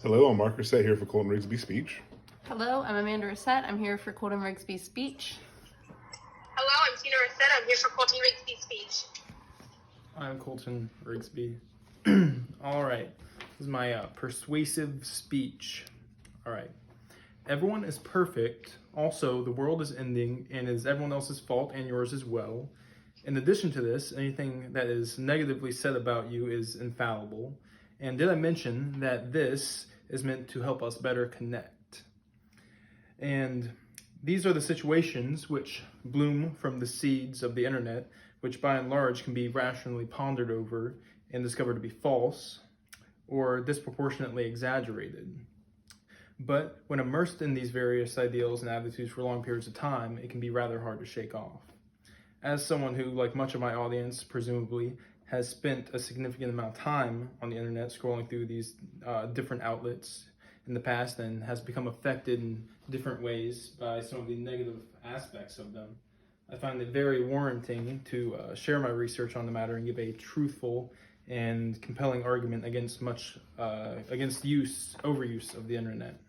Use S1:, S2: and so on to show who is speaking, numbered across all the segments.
S1: Hello, I'm Mark Reset here for Colton Rigsby Speech.
S2: Hello, I'm Amanda Reset. I'm here for Colton Rigsby Speech.
S3: Hello, I'm Tina Reset. I'm here for Colton Rigsby Speech.
S4: I'm Colton Rigsby. All right, this is my persuasive speech. All right, everyone is perfect. Also, the world is ending and is everyone else's fault and yours as well. In addition to this, anything that is negatively said about you is infallible. And did I mention that this is meant to help us better connect? And these are the situations which bloom from the seeds of the internet, which by and large can be rationally pondered over and discovered to be false or disproportionately exaggerated. But when immersed in these various ideals and attitudes for long periods of time, it can be rather hard to shake off. As someone who, like much of my audience, presumably, has spent a significant amount of time on the internet scrolling through these different outlets in the past and has become affected in different ways by some of the negative aspects of them, I find it very warranting to share my research on the matter and give a truthful and compelling argument against overuse of the internet.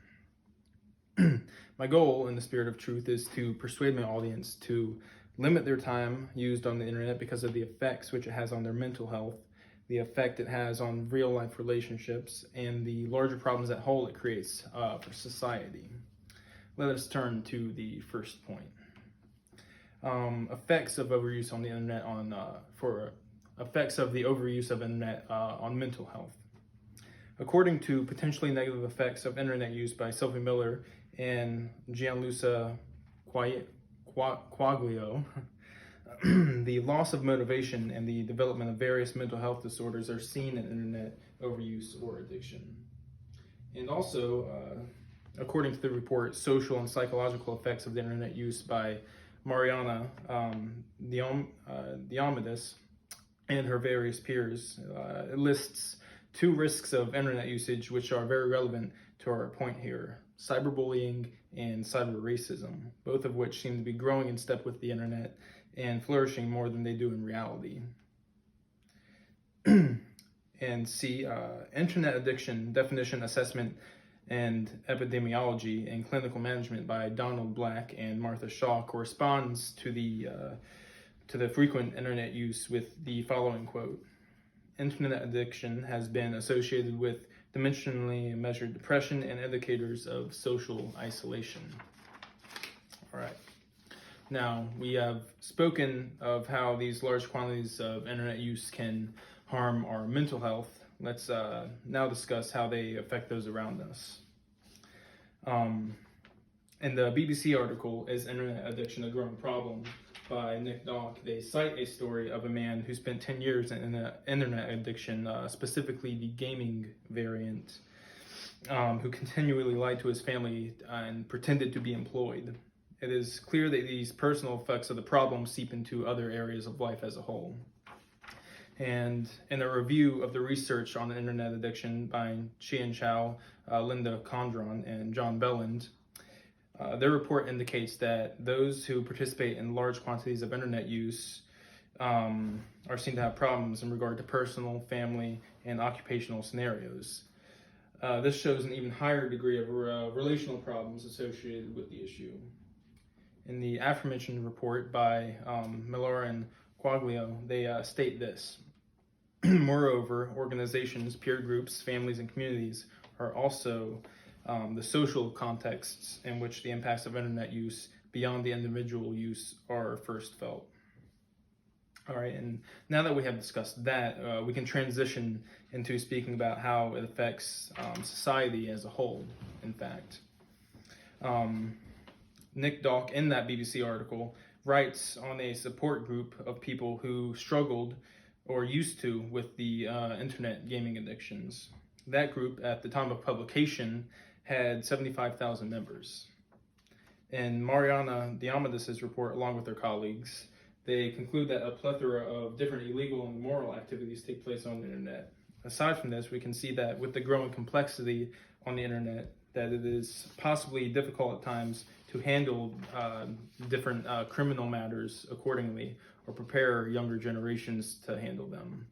S4: My goal, in the spirit of truth, is to persuade my audience to limit their time used on the internet because of the effects which it has on their mental health, the effect it has on real-life relationships, and the larger problems at whole it creates for society. Let us turn to the first point. Effects of overuse on the internet effects of the overuse of internet on mental health. According to potentially negative effects of internet use by Sophie Miller and Gianluca Quaglio, the loss of motivation and the development of various mental health disorders are seen in internet overuse or addiction. And also, according to the report, social and psychological effects of the internet use by Mariana Diomedis and her various peers, it lists 2 risks of internet usage which are very relevant to our point here: cyberbullying and cyber racism, both of which seem to be growing in step with the internet and flourishing more than they do in reality. And C, internet addiction definition, assessment, and epidemiology and clinical management by Donald Black and Martha Shaw corresponds to the frequent internet use with the following quote: "Internet addiction has been associated with dimensionally measured depression and indicators of social isolation." All right. Now, we have spoken of how these large quantities of internet use can harm our mental health. Let's now discuss how they affect those around us. In the BBC article, "Is Internet Addiction a Growing Problem?" by Nick Dock, they cite a story of a man who spent 10 years in internet addiction, specifically the gaming variant, who continually lied to his family and pretended to be employed. It is clear that these personal effects of the problem seep into other areas of life as a whole. And in a review of the research on internet addiction by Chien Chow, Linda Condron, and John Belland, their report indicates that those who participate in large quantities of internet use are seen to have problems in regard to personal, family, and occupational scenarios. This shows an even higher degree of relational problems associated with the issue. In the aforementioned report by Miller and Quaglio, they state this: "Moreover, organizations, peer groups, families, and communities are also the social contexts in which the impacts of internet use beyond the individual use are first felt." All right, and now that we have discussed that, we can transition into speaking about how it affects society as a whole, in fact. Nick Dock, in that BBC article, writes on a support group of people who struggled or used to with the internet gaming addictions. That group, at the time of publication, had 75,000 members. In Mariana Diomedis' report, along with their colleagues, they conclude that a plethora of different illegal and immoral activities take place on the internet. Aside from this, we can see that with the growing complexity on the internet, that it is possibly difficult at times to handle different criminal matters accordingly, or prepare younger generations to handle them.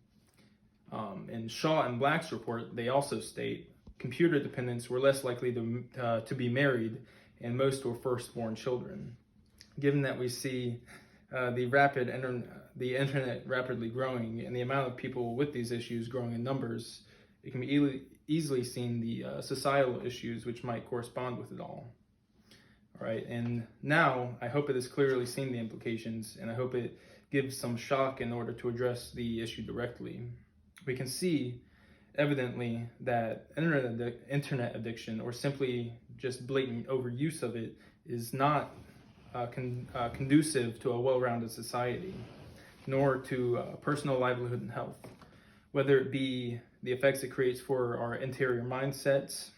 S4: In Shaw and Black's report, they also state computer dependents were less likely to be married, and most were firstborn children. Given that we see the internet rapidly growing and the amount of people with these issues growing in numbers, it can be easily seen the societal issues which might correspond with it all. All right, and now I hope it has clearly seen the implications, and I hope it gives some shock in order to address the issue directly. We can see evidently that internet addiction, or simply just blatant overuse of it, is not conducive to a well-rounded society, nor to personal livelihood and health. Whether it be the effects it creates for our interior mindsets,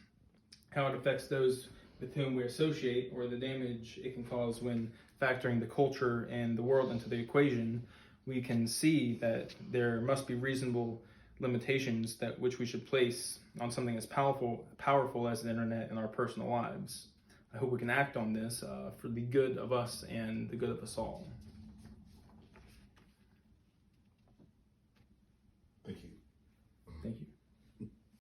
S4: how it affects those with whom we associate, or the damage it can cause when factoring the culture and the world into the equation, we can see that there must be reasonable limitations which we should place on something as powerful as the internet in our personal lives. I hope we can act on this for the good of us and the good of us all.